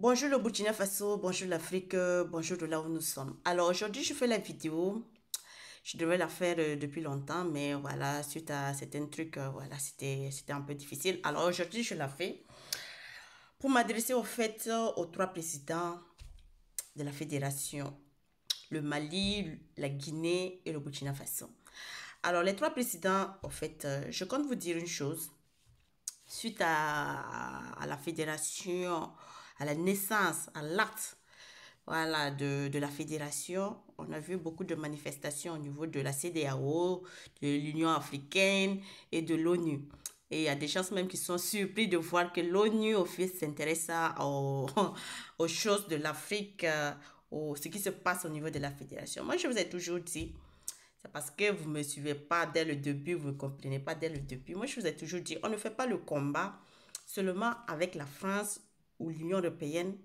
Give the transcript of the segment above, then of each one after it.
Bonjour le Burkina Faso, bonjour l'Afrique, bonjour de là où nous sommes. Alors aujourd'hui, je fais la vidéo. Je devais la faire depuis longtemps, mais voilà, suite à certains trucs, voilà, c'était un peu difficile. Alors aujourd'hui, je la fais pour m'adresser au fait aux trois présidents de la fédération, le Mali, la Guinée et le Burkina Faso. Alors les trois présidents, en fait, je compte vous dire une chose. Suite à la fédération, à la naissance, à l'acte voilà, de la fédération, on a vu beaucoup de manifestations au niveau de la CEDEAO, de l'Union africaine et de l'ONU. Et il y a des gens même qui sont surpris de voir que l'ONU, au fait, s'intéresse aux choses de l'Afrique, ce qui se passe au niveau de la fédération. Moi, je vous ai toujours dit, c'est parce que vous ne me suivez pas dès le début, vous ne comprenez pas dès le début. Moi, je vous ai toujours dit, on ne fait pas le combat seulement avec la France ou l'Union européenne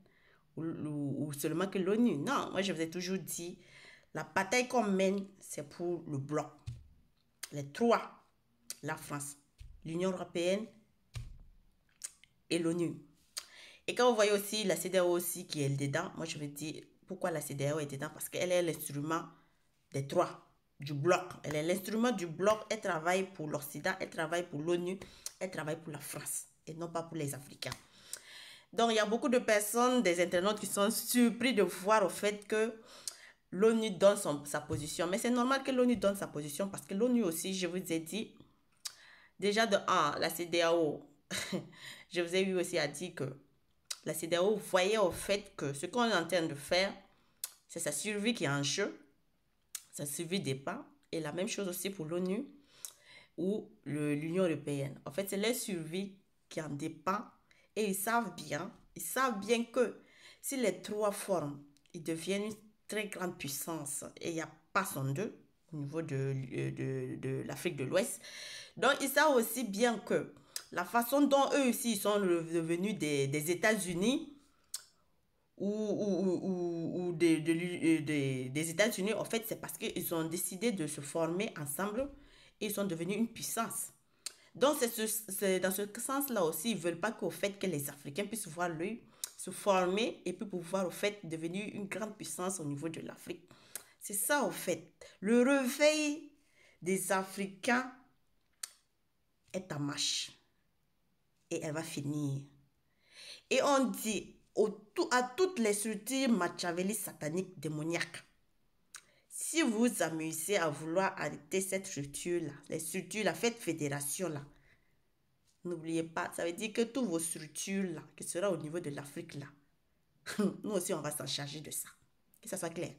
ou seulement que l'ONU. Non, moi, je vous ai toujours dit, la bataille qu'on mène, c'est pour le bloc. Les trois, la France, l'Union européenne et l'ONU. Et quand vous voyez aussi la CEDEAO aussi qui est dedans, moi, je vous dis, pourquoi la CEDEAO est dedans? Parce qu'elle est l'instrument des trois du bloc. Elle est l'instrument du bloc. Elle travaille pour l'Occident, elle travaille pour l'ONU, elle travaille pour la France et non pas pour les Africains. Donc, il y a beaucoup de personnes, des internautes qui sont surpris de voir au fait que l'ONU donne sa position. Mais c'est normal que l'ONU donne sa position parce que l'ONU aussi, je vous ai dit, déjà de 1, la CEDEAO, je vous ai eu aussi à dire que la CEDEAO voyait au fait que ce qu'on est en train de faire, c'est sa survie qui est en jeu. Ça survit dépend. Et la même chose aussi pour l'ONU ou l'Union européenne. En fait, c'est leur survie qui en dépend. Et ils savent bien que si les trois forment, ils deviennent une très grande puissance. Et il n'y a pas son deux au niveau de l'Afrique de l'Ouest. Donc, ils savent aussi bien que la façon dont eux aussi ils sont devenus des États-Unis ou des États-Unis, en fait, c'est parce qu'ils ont décidé de se former ensemble et ils sont devenus une puissance. Donc, c'est dans ce sens-là aussi, ils ne veulent pas qu'au fait que les Africains puissent voir lui se former et puis pouvoir, au fait, devenir une grande puissance au niveau de l'Afrique. C'est ça, au fait. Le réveil des Africains est en marche et elle va finir. Et on dit à toutes les structures machiavéliques sataniques démoniaques, si vous vous amusez à vouloir arrêter cette structure-là, les structures, la fête fédération-là, n'oubliez pas, ça veut dire que toutes vos structures-là, qui sera au niveau de l'Afrique-là, nous aussi, on va s'en charger de ça. Que ça soit clair.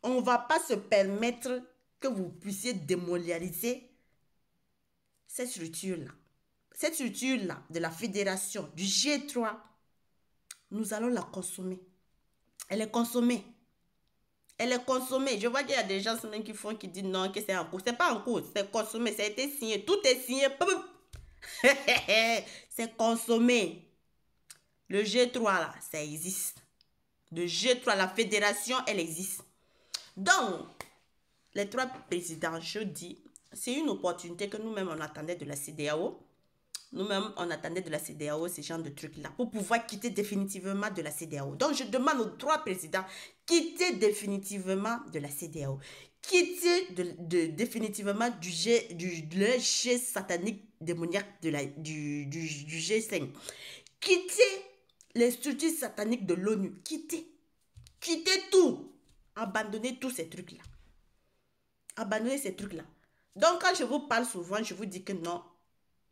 On ne va pas se permettre que vous puissiez démonialiser cette structure-là. Cette structure-là de la fédération, du G3, nous allons la consommer. Elle est consommée. Elle est consommée. Je vois qu'il y a des gens qui disent non, que c'est en cours. Ce n'est pas en cours, c'est consommé, ça a été signé. Tout est signé. C'est consommé. Le G3 là, ça existe. Le G3, la fédération, elle existe. Donc, les trois présidents, je dis, c'est une opportunité que nous-mêmes on attendait de la CEDEAO. Nous-mêmes, on attendait de la CEDEAO ce genre de trucs-là pour pouvoir quitter définitivement de la CEDEAO. Donc, je demande aux trois présidents, quitter définitivement de la CEDEAO. Quitter définitivement du G satanique démoniaque du G5. Quitter les structures sataniques de l'ONU. Quitter. Quitter tout. Abandonnez tous ces trucs-là. Abandonnez ces trucs-là. Donc, quand je vous parle souvent, je vous dis que non,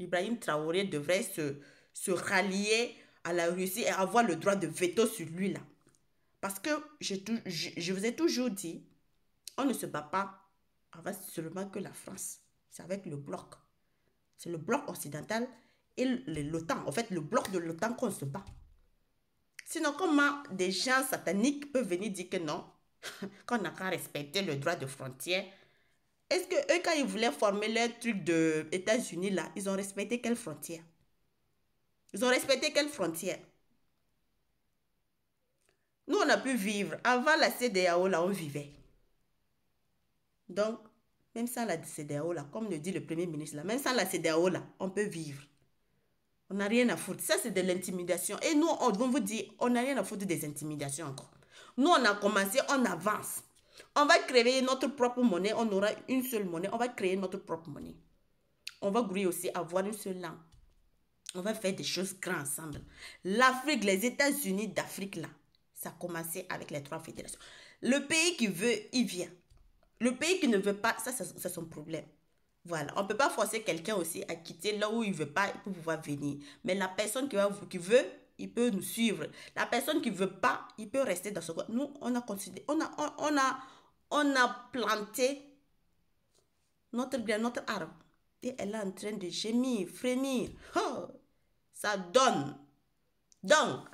Ibrahim Traoré devrait se rallier à la Russie et avoir le droit de veto sur lui là. Parce que je vous ai toujours dit, on ne se bat pas avec seulement que la France. C'est avec le bloc. C'est le bloc occidental et l'OTAN. En fait, le bloc de l'OTAN qu'on se bat. Sinon, comment des gens sataniques peuvent venir dire que non, qu'on n'a qu'à respecter le droit de frontière? Est-ce que eux, quand ils voulaient former leur truc de États-Unis là, ils ont respecté quelle frontière? Ils ont respecté quelle frontière? Nous, on a pu vivre. Avant la CEDEAO, là, on vivait. Donc, même sans la CEDEAO, là, comme le dit le Premier ministre, là, même sans la CEDEAO, là, on peut vivre. On n'a rien à foutre. Ça, c'est de l'intimidation. Et nous, on va vous dire, on n'a rien à foutre des intimidations encore. Nous, on a commencé, on avance. On va créer notre propre monnaie. On aura une seule monnaie. On va créer notre propre monnaie. On va grouiller aussi, avoir une seule langue. On va faire des choses grandes ensemble. L'Afrique, les États-Unis d'Afrique, là, ça a commencé avec les 3 fédérations. Le pays qui veut, il vient. Le pays qui ne veut pas, ça c'est son problème. Voilà, on ne peut pas forcer quelqu'un aussi à quitter là où il ne veut pas pour pouvoir venir. Mais la personne qui veut, il peut nous suivre. La personne qui ne veut pas, il peut rester dans ce coin. Nous, on a considéré, on a planté notre arbre. Et elle est en train de gémir, frémir. Oh, ça donne. Donc,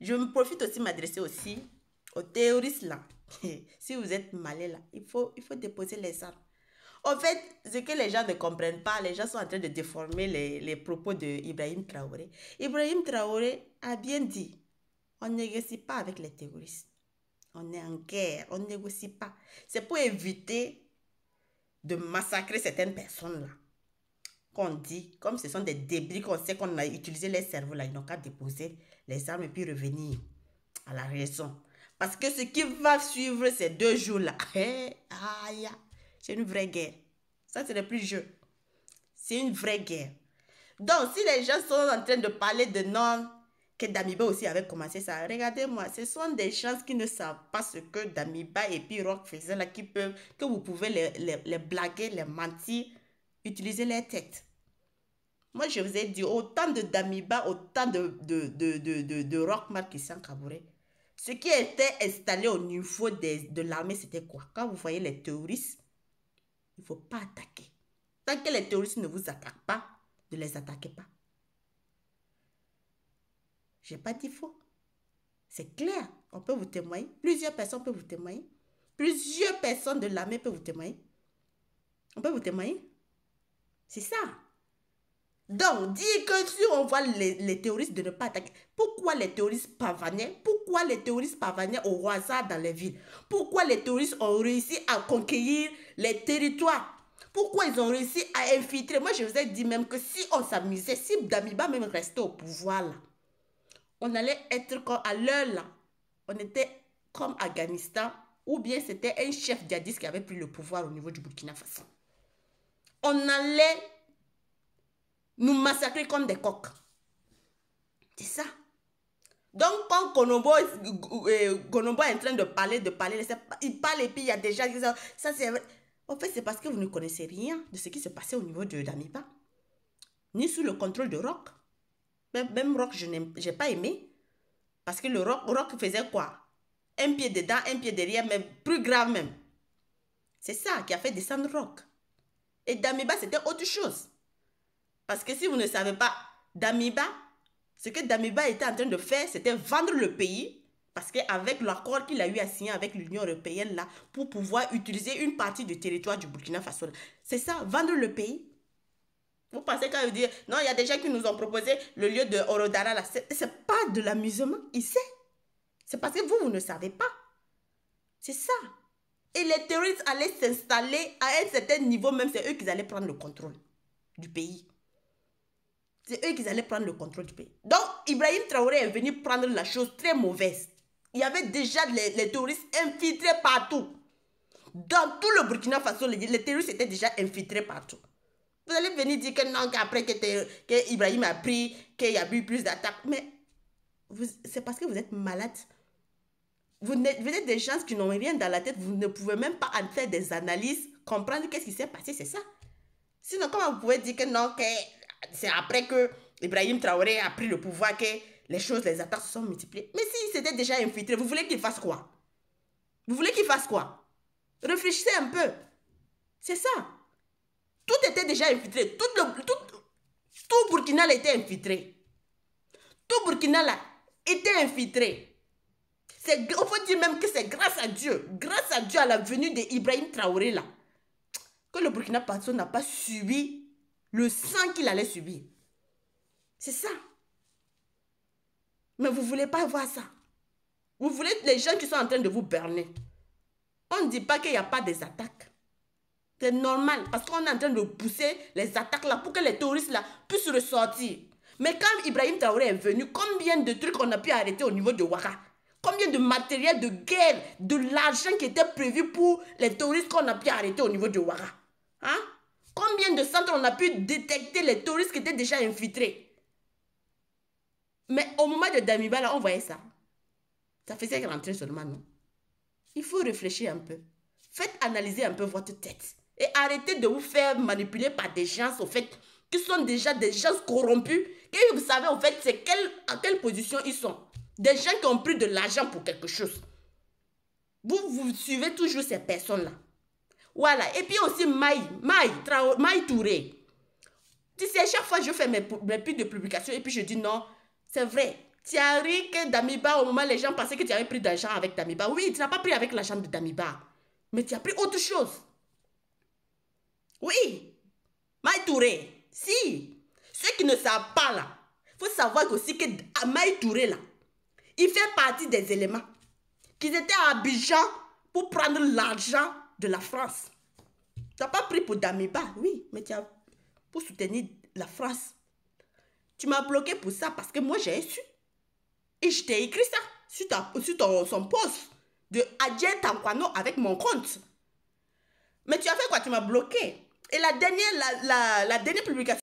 je me profite aussi de m'adresser aussi aux terroristes là. Si vous êtes malais là, il faut déposer les armes. En fait, ce que les gens ne comprennent pas, les gens sont en train de déformer les propos de Ibrahim Traoré. Ibrahim Traoré a bien dit, on ne négocie pas avec les terroristes. On est en guerre, on ne négocie pas. C'est pour éviter de massacrer certaines personnes là. Qu'on dit, comme ce sont des débris, qu'on sait qu'on a utilisé les cerveaux là, ils n'ont qu'à déposer les armes et puis revenir à la raison. Parce que ce qui va suivre ces 2 jours-là, c'est une vraie guerre. Ça, ce n'est plus jeu. C'est une vraie guerre. Donc, si les gens sont en train de parler de non, que Damiba aussi avait commencé ça, regardez-moi, ce sont des gens qui ne savent pas ce que Damiba et puis Rock faisaient là, que vous pouvez les blaguer, les mentir, utiliser les têtes. Moi, je vous ai dit, autant de Damiba, autant de Rock Marc Christian Kabouré. Ce qui était installé au niveau de l'armée, c'était quoi? Quand vous voyez les terroristes, il ne faut pas attaquer. Tant que les terroristes ne vous attaquent pas, ne les attaquez pas. Je n'ai pas dit faux. C'est clair. On peut vous témoigner. Plusieurs personnes peuvent vous témoigner. Plusieurs personnes de l'armée peuvent vous témoigner. On peut vous témoigner. C'est ça. Donc, dire que si on voit les terroristes de ne pas attaquer, pourquoi les terroristes parvenaient? Pourquoi les terroristes parvenaient au hasard dans les villes? Pourquoi les terroristes ont réussi à conquérir les territoires? Pourquoi ils ont réussi à infiltrer? Moi, je vous ai dit même que si on s'amusait, si Damiba même restait au pouvoir, là, on allait être comme à l'heure, là. On était comme Afghanistan, ou bien c'était un chef djihadiste qui avait pris le pouvoir au niveau du Burkina Faso. On allait nous massacrer comme des coqs. C'est ça. Donc, quand Gonombo est en train de parler, il parle et puis il y a déjà... Ça, c'est... En fait, c'est parce que vous ne connaissez rien de ce qui se passait au niveau de Damiba. Ni sous le contrôle de Rock. Même Rock, je n'ai pas aimé. Parce que le Rock faisait quoi? Un pied dedans, un pied derrière, mais plus grave même. C'est ça qui a fait descendre Rock. Et Damiba, c'était autre chose. Parce que si vous ne savez pas, Damiba, ce que Damiba était en train de faire, c'était vendre le pays. Parce qu'avec l'accord qu'il a eu à signer avec l'Union européenne, là, pour pouvoir utiliser une partie du territoire du Burkina Faso, c'est ça, vendre le pays. Vous pensez quand vous dites, non, il y a des gens qui nous ont proposé le lieu de Orodara, là. C'est pas de l'amusement, il sait. C'est parce que vous ne savez pas. C'est ça. Et les terroristes allaient s'installer à un certain niveau, même c'est eux qui allaient prendre le contrôle du pays. C'est eux qui allaient prendre le contrôle du pays. Donc, Ibrahim Traoré est venu prendre la chose très mauvaise. Il y avait déjà les terroristes infiltrés partout. Dans tout le Burkina Faso, les terroristes étaient déjà infiltrés partout. Vous allez venir dire que non, qu'après que Ibrahim a pris, qu'il y a eu plus d'attaques. Mais c'est parce que vous êtes malade. Vous êtes des gens qui n'ont rien dans la tête. Vous ne pouvez même pas en faire des analyses, comprendre qu'est-ce qui s'est passé, c'est ça. Sinon, comment vous pouvez dire que non, que c'est après que Ibrahim Traoré a pris le pouvoir que les attaques se sont multipliées. Mais s'il s'était déjà infiltré, vous voulez qu'il fasse quoi? Vous voulez qu'il fasse quoi? Réfléchissez un peu. C'est ça. Tout était déjà infiltré. Tout Burkina là était infiltré. Tout Burkina là était infiltré. On peut dire même que c'est grâce à Dieu à la venue d'Ibrahim Traoré là, que le Burkina Faso n'a pas subi le sang qu'il allait subir. C'est ça. Mais vous ne voulez pas voir ça. Vous voulez les gens qui sont en train de vous berner. On ne dit pas qu'il n'y a pas des attaques. C'est normal parce qu'on est en train de pousser les attaques là pour que les terroristes là puissent ressortir. Mais quand Ibrahim Traoré est venu, combien de trucs on a pu arrêter au niveau de Ouaga? Combien de matériel de guerre, de l'argent qui était prévu pour les touristes qu'on a pu arrêter au niveau de Ouaga? Hein? Combien de centres on a pu détecter les touristes qui étaient déjà infiltrés? Mais au moment de Damiba, là, on voyait ça. Ça faisait rentrer seulement, non? Il faut réfléchir un peu. Faites analyser un peu votre tête. Et arrêtez de vous faire manipuler par des gens, au fait, qui sont déjà des gens corrompus. Et vous savez, au fait, c'est à quelle position ils sont. Des gens qui ont pris de l'argent pour quelque chose. Vous suivez toujours ces personnes-là. Voilà. Et puis aussi Maï Touré. Tu sais, chaque fois je fais mes pics de publication et puis je dis non, c'est vrai. Tu as ri que Damiba, au moment les gens pensaient que tu avais pris d'argent avec Damiba. Oui, tu n'as pas pris avec l'argent de Damiba. Mais tu as pris autre chose. Oui. Maï Touré. Si. Ceux qui ne savent pas là, il faut savoir aussi que Maï Touré là, il fait partie des éléments qu'ils étaient à Abidjan pour prendre l'argent de la France. Tu n'as pas pris pour Damiba, oui, mais tu as pour soutenir la France. Tu m'as bloqué pour ça parce que moi j'ai su. Et je t'ai écrit ça sur son post de Adjel Tankwano avec mon compte. Mais tu as fait quoi? Tu m'as bloqué. Et la dernière publication